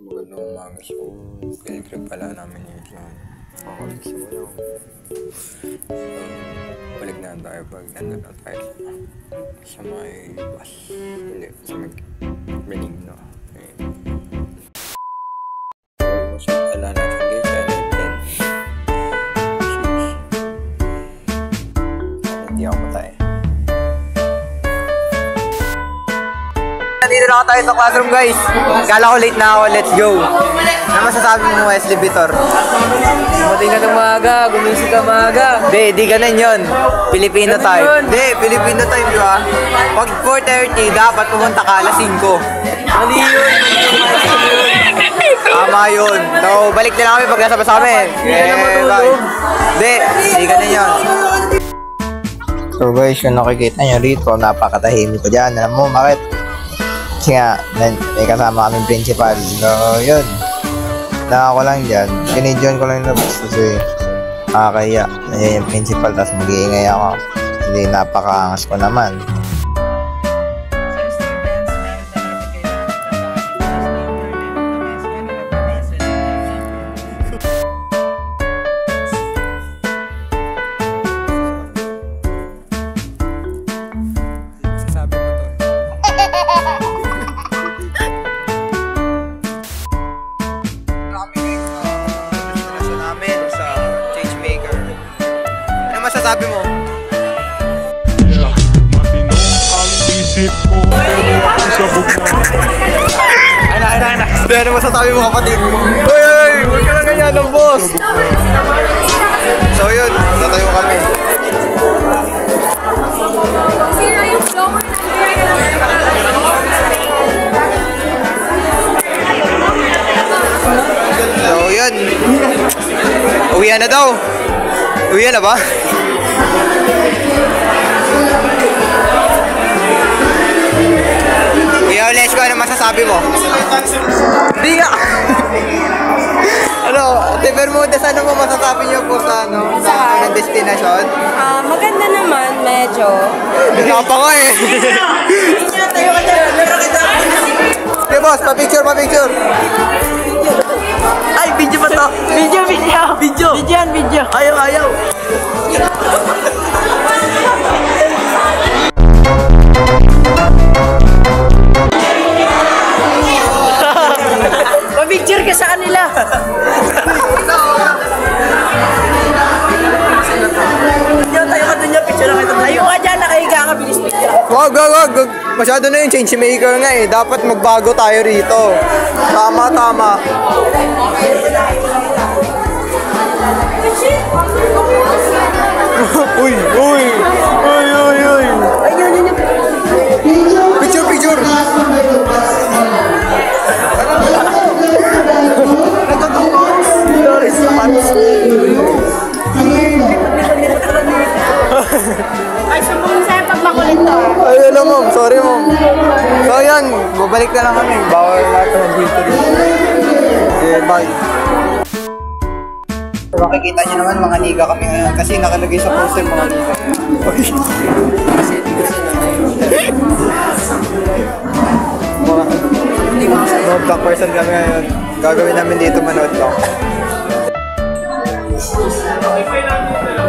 Magandang umaga sa field trip pala namin yun. Balik na tayo pag nandun na tayo sa may bus. Hindi, sa may Benigno. So, wala natin guys. Hindi ako matay. Nandito na tayo sa classroom guys. Kala ko late na ako, let's go. Ano masasabi mo Wesley Vitor? Mating ka ng maaga, gumising ka maaga. Di ganun yun. Filipino time. Hindi, Filipino time di ba? Pag 4:30, dapat pumunta ka alas 5. Mali yun. Tama yun. So, balik na lang kami pag nasabas kami. Di ganun yun. So guys, yung nakikita nyo rito, napakatahimik ko dyan. Alam mo, bakit? Kasi nga, may kasama kaming principal. So, yun. Naka ko lang dyan. Kinidyon ko lang yung labas kasi kaya nandiyan yung principal tapos mag-iingay ako. Hindi, napakaangas ko naman. Sabi mo? Ay, ano masasabi mo kapatid? Uy! Huwag ka lang ganyan ng boss! So yun, natayo kami. So yun, uwihan na daw. Uwihan na ba? Kuya Olesko, ano masasabi mo? Di nga! Ano, Ate Bermudez, ano mo masasabi niyo po sa sa destination? Maganda naman, medyo. Hindi pa nga eh. Tayo ka dyan, laro kita. Okay boss, pa-picture. Ay, video pa to. Video. Ayaw. Pa-picture ka sa kanila. Tayo ka dun yung picture na kita. Ayaw ka dyan, nakahiga ka, bilis picture. Wag. Masyado na yung change maker nga eh. Dapat magbago tayo rito. Tama. Uy. Ayun. Picture. Ay, sumbong sa'yo pag makulit to. Ay, alam ma'am. Sorry ma'am. So yan, babalik na lang kami. Bawal lahat ng dito. Okay, bye. Makikita nyo naman mga liga kami ngayon kasi nakalagay sa poster mga liga. Mga black person kami ngayon. Gagawin namin dito manood lang.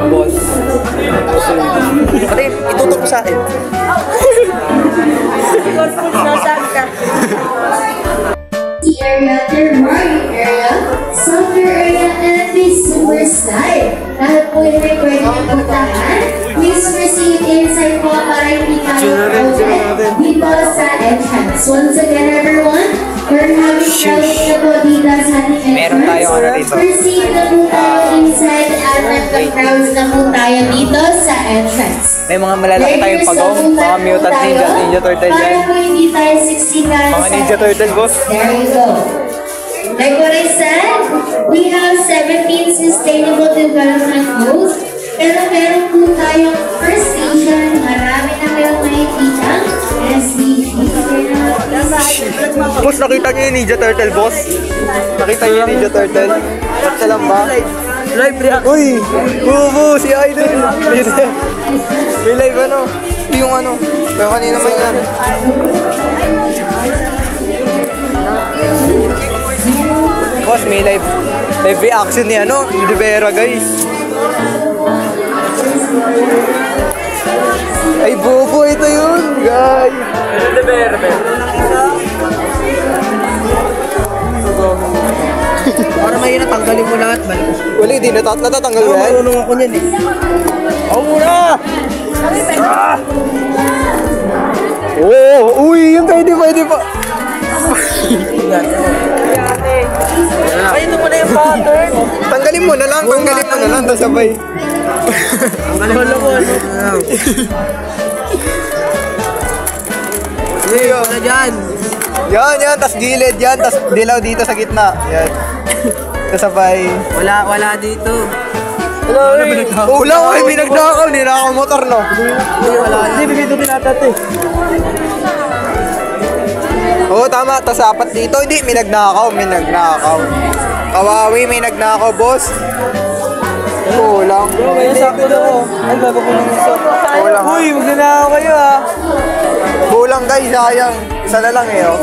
Boss. Pati, itutok mo sa akin. Nasabi ka. Area, Termari area, Soccer area, and the Super Slide. Lahat po yung may pwede niyong puntahan. Please proceed inside po para hindi tayo crowded dito sa entrance. Once again, everyone, we're having crowded na po dito sa ating entrance. Proceed na po tayo inside at nagka-crowds na po tayo dito sa entrance. May mga malalaki tayong pagong, mga mutant ninja turtle dyan. Para po hindi tayo siksikan Mga ninja turtle, boss. There you go. Like what I said, we have 17 Sustainable Development Goals. Pero meron po tayong first station, marami na kayong makikita. SDGs. Boss, nakita niyo yung ninja turtle, boss? Nakita niyo yung ninja turtle? Turtle lang ba? Live react. Uy! Bubu! Si Idol! May live ano? Yung ano? Pero kanina man yan. may live reaction ni ni Rivera, guys. Ay, bobo, ito yun, guys. Rivera. Para may natanggalin mo lahat, man. Wala, hindi natatanggal mo yan. Marunong ako niyan eh. Ako muna! Oo, uy, yung pwede pa. Ay, ito pala yung pattern. Tanggalin mo na lang, tapos sabay. Wala mo, ano? Wala dyan. Yan, tas gilid yan, tas dilaw dito sa gitna. Yan. Tas sabay. Wala dito. Wala ko, binagnakaw, ninakaw motor, no? Hindi, bibito pinatat eh. Oo, tama, tas apat dito, hindi, may nagnakaw. Kawawi, may nagnakaw, boss. Kulang. May sakto na ako. Ay, bago ko nang isa. Kulang. Uy, magnanakaw kayo ah. Kulang, guys, sayang. Isa na lang eh, oh.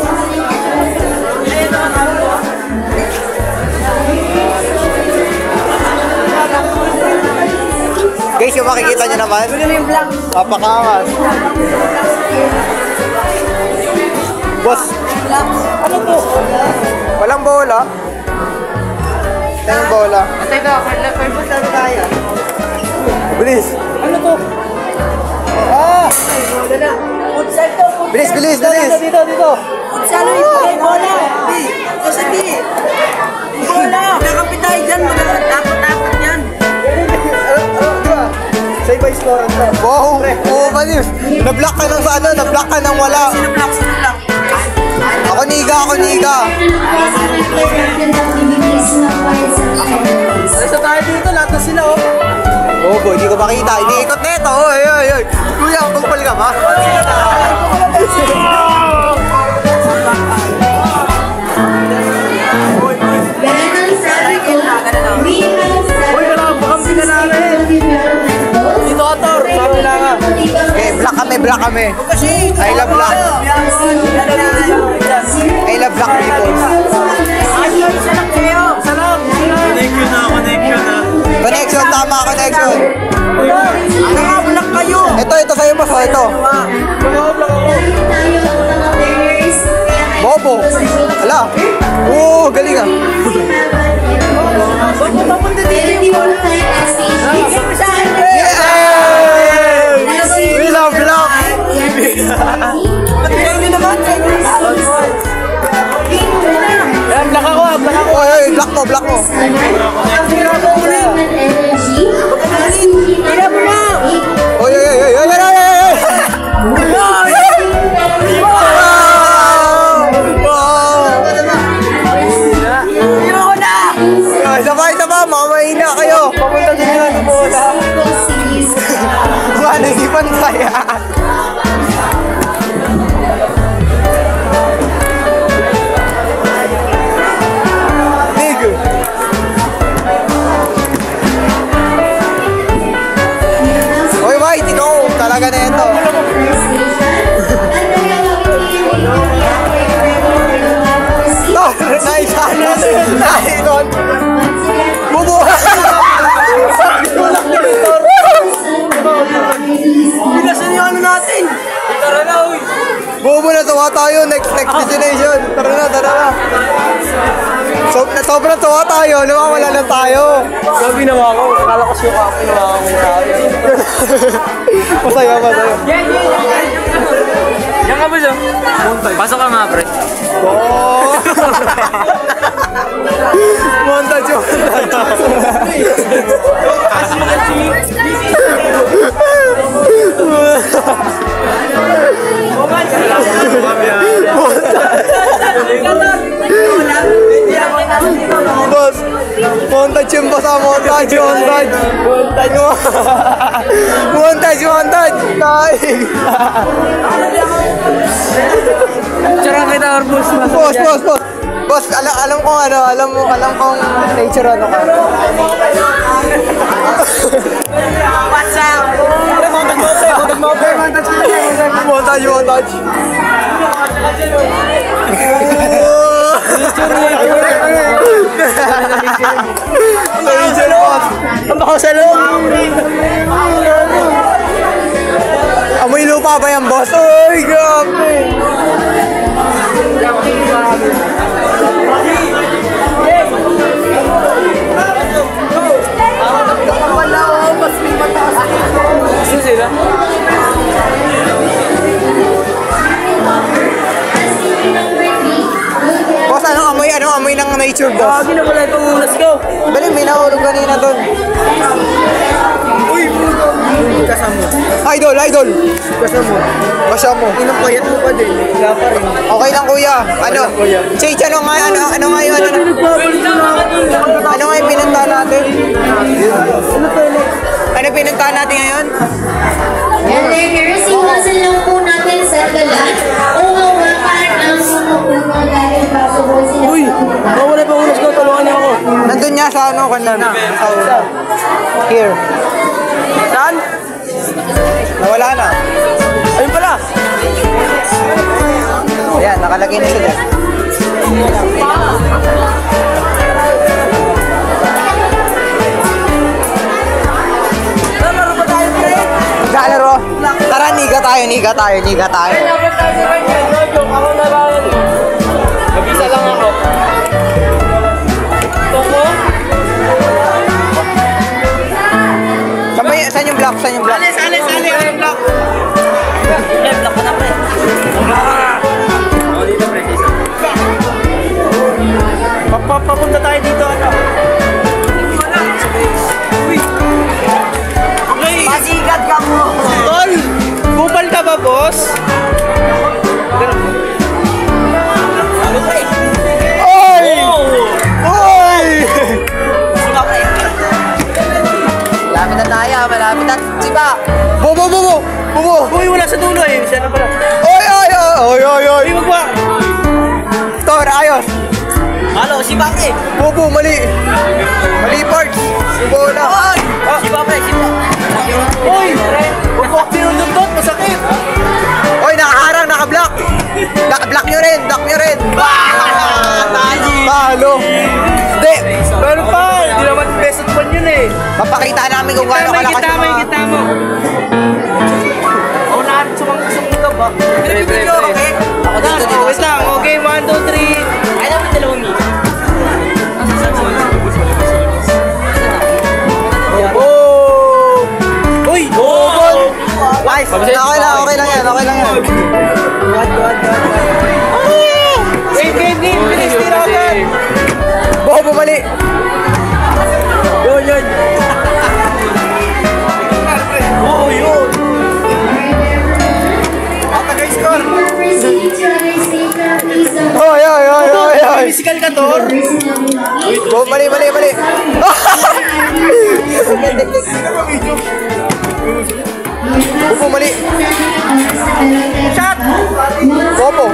Guys, yung makikita nyo naman, papakangas. Boss, Ano to? walang bola. Walang bola. Teka, purpose na tayo. Bilis. Ano to? Wala na. Futsal to. Bilis. Dito. Futsal yung bola. Kasi di. Bola. Nakapit tayo dyan. Dapat yan. Say by score. Wow, Manius. Na-block ka ng na-block ka ng wala. Sino block? Ako niga. Isa tayo dito. Lahat na sila oh. Bobo, hindi ko makita. Iniikot na ito. Oy. Kuya, kumpal ka ba? Dito ka, Tor. Sabi lang nga. Okay, black kami. Kasi. I love black. I love black people. Salam kayo. Salam. Connection, tama, connection. Nakabulak kayo. Ito sa'yo, boss. Ito. Bobo. Ala. Oo, galing ah. Papunta dito yung bola. We love black. Pagkain nyo naman. Black ako. Oy, black mo. Oy. Sabay, mamahina kayo. Papunta din yun sa bola. Ano, hindi pantay. Big. Oy, White, ikaw talaga na ito. Naikon. Bubuhay. Bilasan yung ano natin. Tara na, uy. Bobo na tawa tayo. Next destination. Tara na. Sobrang tawa tayo. Nawawala lang tayo. Sabi naman ako. Akala ko siya ako. Nawawa ko tayo. Masaya. Yan ka ba siya? Pasok ka nga, pre. Oh. Montage. Boss, montage yung basa, montage. Tsara kita, Arbus. Boss, alam kong nature ano ka. What's up? Montage. Angel boss. Ang bako sa loob. Amoy lupa ba yan, boss? Uy, grabe. Gusto sila? Boss, anong amoy? Anong amoy ng nature, boss? Lagi na wala itong ulas ko. Dali, may nahulog kanina doon. Uy, kasama. Idol, idol. Kasama. Kasama. Inang payat mo pa din. Wala pa rin. Okay lang, kuya. Ano? Chase, ano nga yung ano nga yung pinuntahan natin? Ano pinuntahan natin ngayon? And then, nursing lesson lang po natin sa galat. Kung hawakan ang mga puno dahil possible sila. Uy, wala pa ulas ko. Tulungan niyo ako. Nandun niya sa ano kanina. Here. Saan? Nawala na. Ayun pala. Ayan, nakalagay na siya dyan. Maglalaro. Tara, niga tayo. Dapat tayo sa kanya. Joke, ako na lang. Mag-isa lang ako. Toko? Saan yung block? Sali. Yung block. Block ka na, pre. Oo, dito, pre. Papunta tayo dito, ano? Uy! Okay! Pasigat ka mo. Tol! Kupal ka ba, boss? Oy! Oy! Malapit na tayo, malapit na. Siba! Bubo! Uy, wala sa dulo eh. Siya na pala. Oy! Uy, magwa! Tor, ayos! Halo, si Bang eh. Bubo, mali! Mali parts! Bubo na! Si Bang eh, si Bang. Uy! Huwag sinundot, masakit. Oy, nakaharang, naka-block! Block nyo rin! Talo! Hindi! Pero pa, hindi naman best man yun eh. Papakita namin kung gaano kalakas yung mga... kita mo. Ako na rin sumunod ba? Video, okay? Ako dito. Wait lang, okay, 1, 2, 3. Ay, dapat dalawang ni. Uy! Nice! Okay lang yan. Game, finish the rocket! Bubo, mali! Yun. Oo, yun. Score. Proceed to other stage now, please don't Oy! Physical ka, Tor? Bubo, mali! Bubo, mali! Shot! Bobo!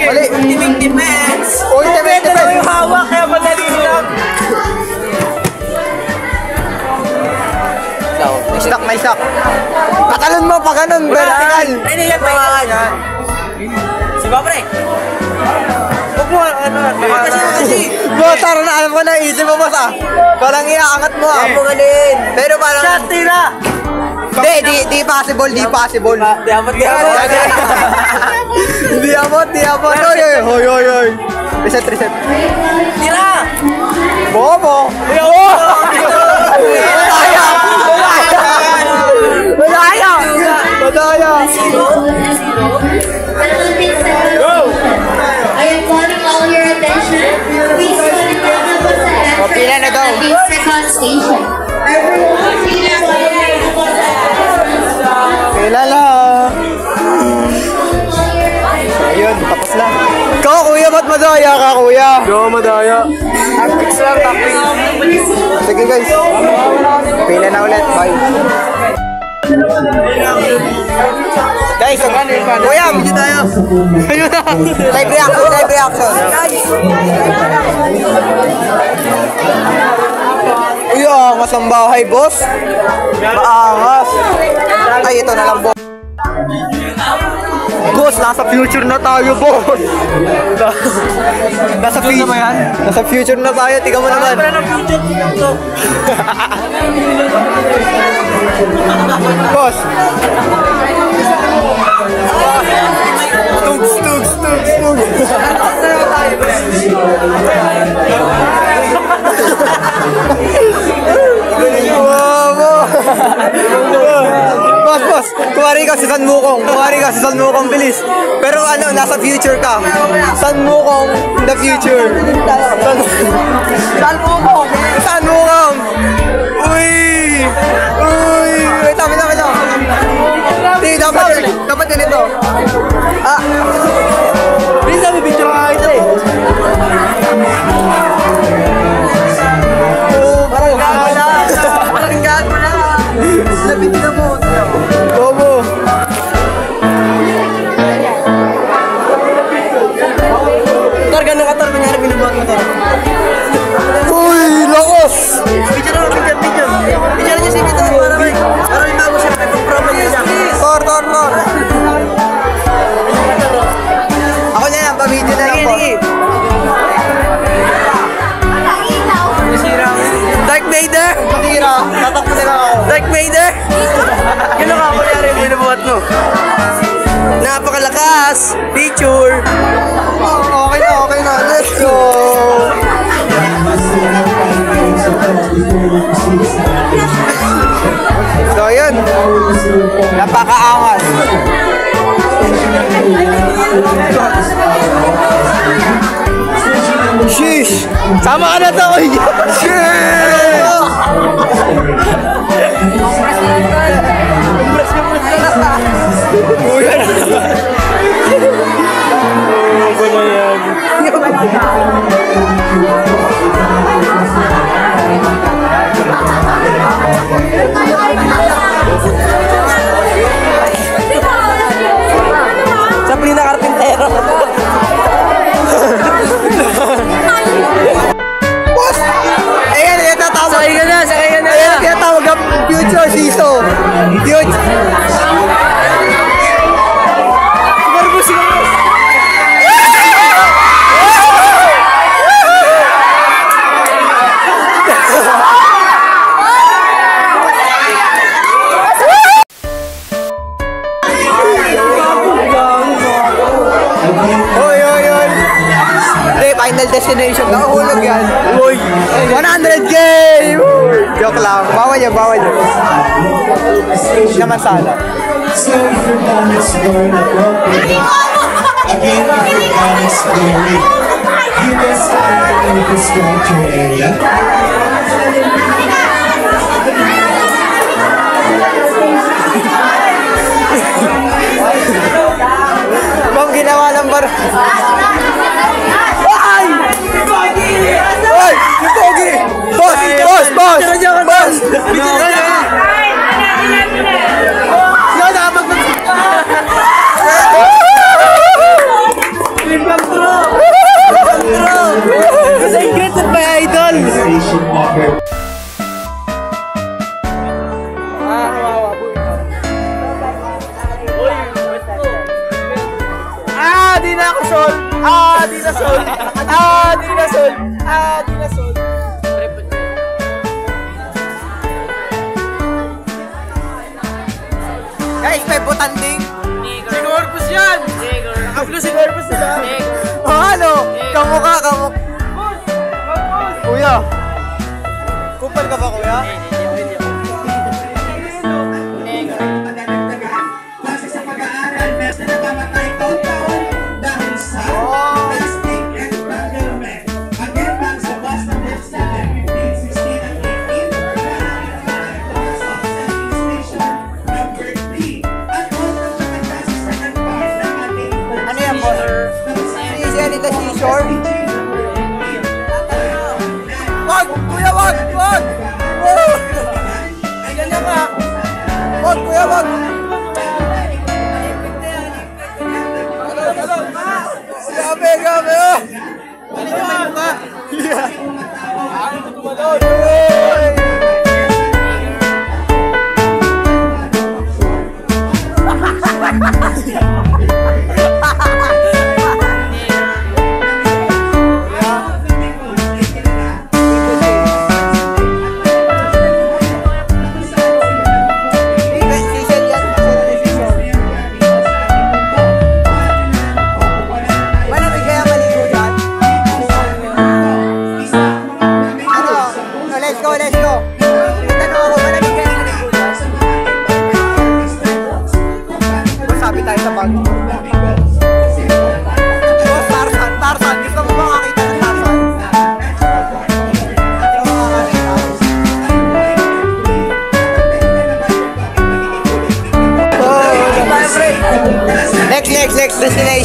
Mali! Ultimate defense! Ultimate defense! Yung hawak, kaya madali lang. May stock. Patalon mo pa ganun, vertical. Ay, yan pa yan. Si Babre. Huwag mo, kasi. Boss, tara na, alam ko na, easy mo, boss, ah. Parang iaangat mo, ah. Magaling. Pero parang... Shot, tira. Di possible. Di amat. Di amot. Hoy. Reset. Tira. Bobo. Madaya. I am calling all your attention. Please connect na po sa exit Pila na daw. at the second station. Everyone, please connect na po sa exit. Kilala. Ayun, tapos lang. Ikaw, kuya, ba't madaya ka, kuya? Yo, madaya. Tactics lang, tactics. Sige, guys. Pila na ulit. Bye. Guys, kuya, hindi tayo. Ayun na. Live reaction. Uy, angas ang bahay, boss. Maangas. Ay, ito na lang, boss. Boss, nasa future na tayo, boss. Nasa future na yan? Nasa future na tayo, tingnan mo naman. Boss. Tugs. Boss, kumari ka si San Mukong, bilis. Pero ano, nasa future ka. San Mukong, the future. San Mukong. Uy, wait, dapat din ito. Please, sabi picture nga ito eh. Parang gago na. Lapit na mo. Bobo. Tor, gano'n ka, Tor? Kunyari, binubuhat mo, Tor. Uy, lakos. Picture niyo si Vito. Para may bago siya may pag-promo niya. Tor. Ako na lang, pa-video na lang po. Dark Vader! Pakira, tatakbo na lang ako. Dark Vader! Gano'n ka, kunyari, binubuhat mo. Napakalakas! Picture! Okay na. Let's go. So, yun. Napakaangas. Sheesh! Sama ka na to! Sheesh! Sabi na karpintero. Boss! Ayan, tinatawag. Sakay ka na. Ayan, tinatawag ang future siso. Oy. Final destination. Nakahulog yan. Uy. 100K! Joke lang. Bawal yun. Naman sana. So if you're done exploring the property, again, if you're done exploring, you must enter the structure area. Bang ginawa ng bar... Ay! Ay! Yung pogi! Boss! Secret by idol! Station number Di na sol. Guys, may butanding. Si Corpus yan! Nakablo si Corpus nila. Ano? Kamukha. Kuya. Kupal ka ba, kuya? Klase sa pag-aaral, best na nakamatay taon-taon dahil sa plastic and environment. Again, back sa Boston Next 7, 15, 16, and 18, sa station number 3. At all ng mga classes sa part ng ating Ano yan, boss? Si Anita Seashore? Wag! Kuya, wag! Ganyan ka! Wag, kuya, wag! Gabi, oh! Ano naman ka? Yeah!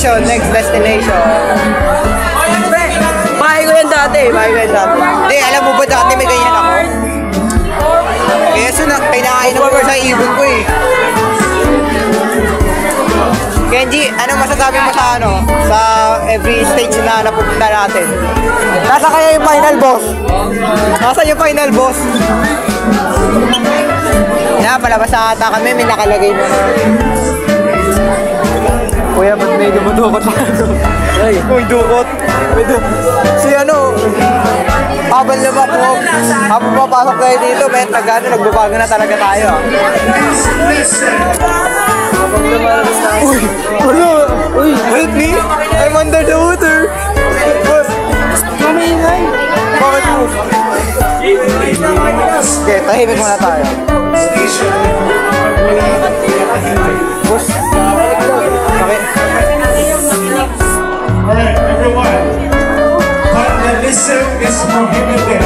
destination. Next destination. Bahay ko yan dati. Hindi, alam mo ba dati may ganyan ako? Kaya pinakain mo sa ibon ko eh. Kenji, ano masasabi mo sa sa every stage na napupunta natin? Nasa kaya yung final boss? Nasa yung final boss? Yan, palabas na ata kami, may nakalagay na. Kuya, ba't may dumudukot pa ito? Ay, may dukot. Si habang papasok tayo dito, may nagbabago na talaga tayo. Uy, help me! I'm under the water! Bakit mo? Okay, tahimik muna tayo. Boss, bakit? Alright, everyone. Vandalism is prohibited.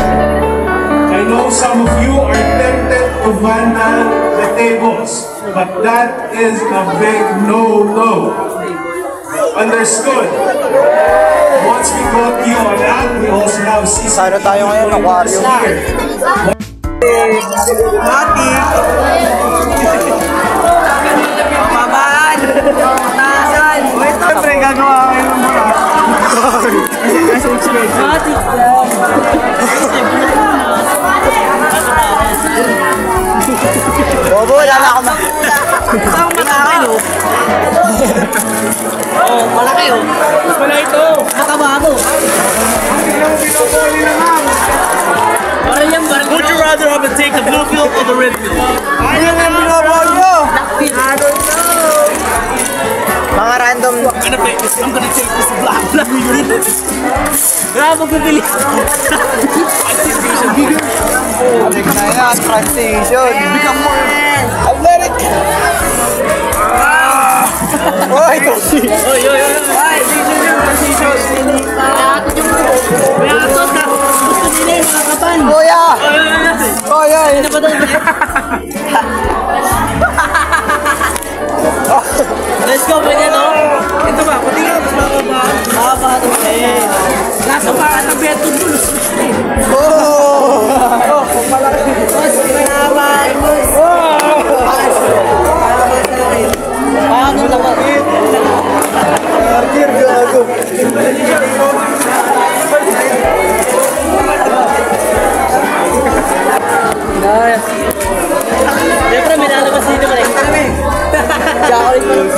I know some of you are tempted to vandal the tables, but that is a big no-no. Understood? Once we got you on that, we also have Sano tayo ngayon? Aquarium. Mati. Pabaan. Tasan. Siyempre, gagawa kayo ng mga. Mati. Bobo, wala na ako Saan malaki no? Oh, malaki oh. Mas malaki ito. Nakabago. Would you rather have to take the blue pill or the red pill? Ano yung binabaw nyo? Mga random. I'm gonna take this black pill. Wala magpipili. Balik na yan, transition. Become more. Athletic. Oy, kasi. Oy. May atos ka. Gusto nila yung mga kapan. Kuya. Oy. Let's go, pwede no? Ito ba? Pwede ka mas makaba ito eh. Nasa pa ka ng beto dun. Oh. Mas kinaman mo. Paano naman? Artir, gago. Siyempre, may nalabas dito pa rin. Jakolit pa lang sa.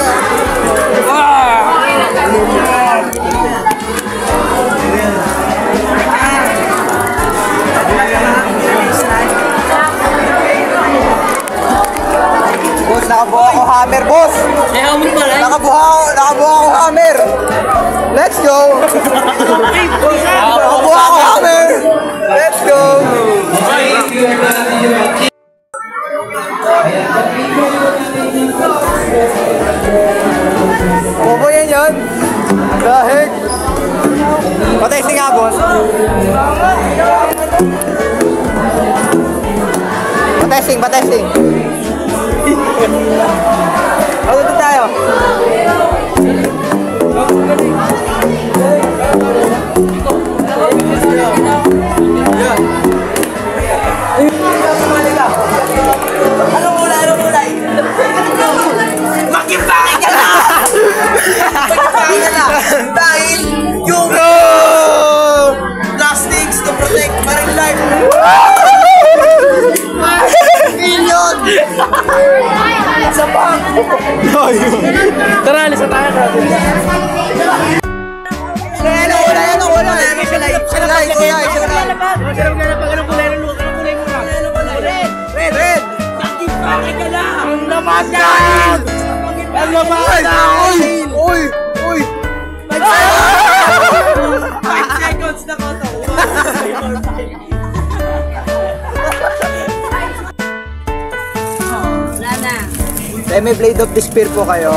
Boss, nakabuha ako hammer, boss. Eh, humot pa lang. Nakabuha ako hammer. Let's go. Nakabuha ako hammer. Let's go. Bobo yan yun. Dahil. Patesting nga, boss. Patesting. Ano dito tayo? Anong kulay? Makipangin ka na! Dahil yung plastics to protect marine life. Million! Isa pa! Tara, alis na tayo. Anong kulay? Red! Makipangin ka na! Ang namagan! Ang namagan! Uy! 5 seconds na ko to. Wala na. May Blade of Despair po kayo.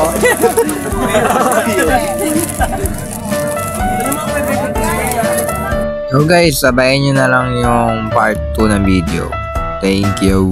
So guys, sabayan nyo na lang yung part 2 ng video. Thank you.